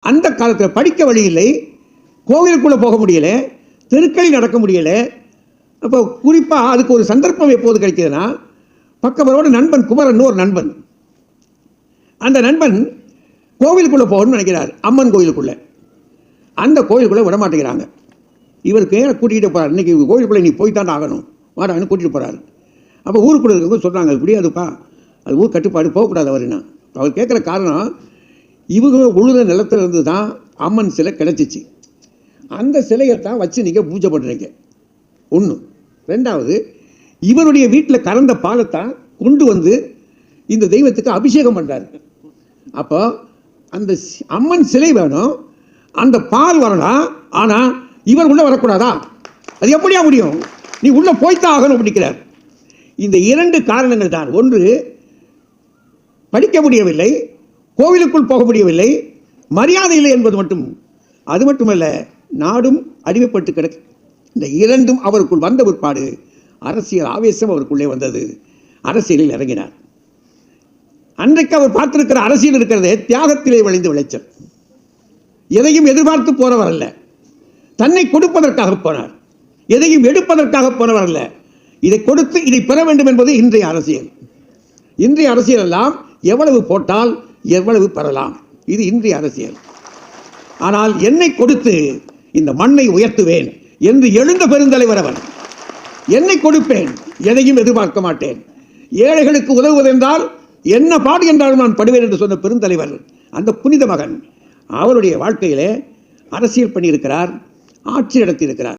அந்த காலத்தில் படிக்க வழி இல்லை, கோவிலுக்குள்ளே போக முடியல, தெருக்களில் நடக்க முடியல. அப்போ குறிப்பாக அதுக்கு ஒரு சந்தர்ப்பம் எப்போது கிடைக்கிறதுனா, பக்கவரோட நண்பன் குமரன் ஒரு நண்பன், அந்த நண்பன் கோவிலுக்குள்ளே போகணும்னு நினைக்கிறார், அம்மன் கோவிலுக்குள்ளே. அந்த கோவிலுக்குள்ளே விடமாட்டேங்கிறாங்க. இவருக்கு கூட்டிகிட்டு போகிறார், இன்றைக்கி கோவிலுக்குள்ளே நீ போய்த்தான் ஆகணும் வாடான்னு கூட்டிகிட்டு போகிறார். அப்போ ஊருக்குள்ளே இருக்கவங்க சொல்கிறாங்க, அது முடியாதுப்பா, அது ஊர் கட்டுப்பாடு, போகக்கூடாது அவருன்னா. அவர் கேட்குற காரணம், இவங்க உழுத நிலத்தில் இருந்து தான் அம்மன் சிலை கிடச்சிச்சு, அந்த சிலையை தான் வச்சு நீங்கள் பூஜை பண்ணுறீங்க ஒன்று. ரெண்டாவது, இவருடைய வீட்டில் கறந்த பாலைத்தான் கொண்டு வந்து இந்த தெய்வத்துக்கு அபிஷேகம் பண்ணுறாரு. அப்போ அந்த அம்மன் சிலை வேணும், அந்த பால் வரலாம், ஆனால் இவர் உள்ளே வரக்கூடாதா? அது எப்படியா முடியும்? நீ உள்ளே போய்த்தான் ஆகணும் அப்படிங்கிறார். இந்த இரண்டு காரணங்கள் தான். ஒன்று, படிக்க முடியவில்லை, கோவிலுக்குள் போக முடியவில்லை, மரியாதை இல்லை என்பது மட்டும். அது மட்டுமல்ல, நாடும் அடிமைப்பட்டு கிடக்கு. இந்த இரண்டும் அவருக்குள் வந்த பிற்பாடு அரசியல் ஆவேசம் அவருக்குள்ளே வந்தது. அரசியலில் இறங்கினார். அன்றைக்கு அவர் பார்த்திருக்கிற அரசியல் இருக்கிறதே தியாகத்திலே விளைந்த விளைச்சல். எதையும் எதிர்பார்த்து போனவர் அல்ல, தன்னை கொடுப்பதற்காக போனார். எதையும் எடுப்பதற்காக போனவர் அல்ல, இதை கொடுத்து இதை பெற வேண்டும் என்பது இன்றைய அரசியல். இன்றைய அரசியல் எல்லாம் எவ்வளவு போட்டால் எவ்வளவு பெறலாம், இது இன்றைய அரசியல். ஆனால் என்னை கொடுத்து இந்த மண்ணை உயர்த்துவேன் என்று எழுந்த பெருந்தலைவர் அவர். என்னை கொடுப்பேன், எதையும் எதிர்பார்க்க மாட்டேன், ஏழைகளுக்கு உதவுவதென்றால் என்ன பாடு என்றாலும் நான் படுவேன் என்று சொன்ன பெருந்தலைவர் அந்த புனித மகன். அவருடைய வாழ்க்கையிலே அரசியல் பண்ணியிருக்கிறார், ஆட்சி நடத்தியிருக்கிறார்.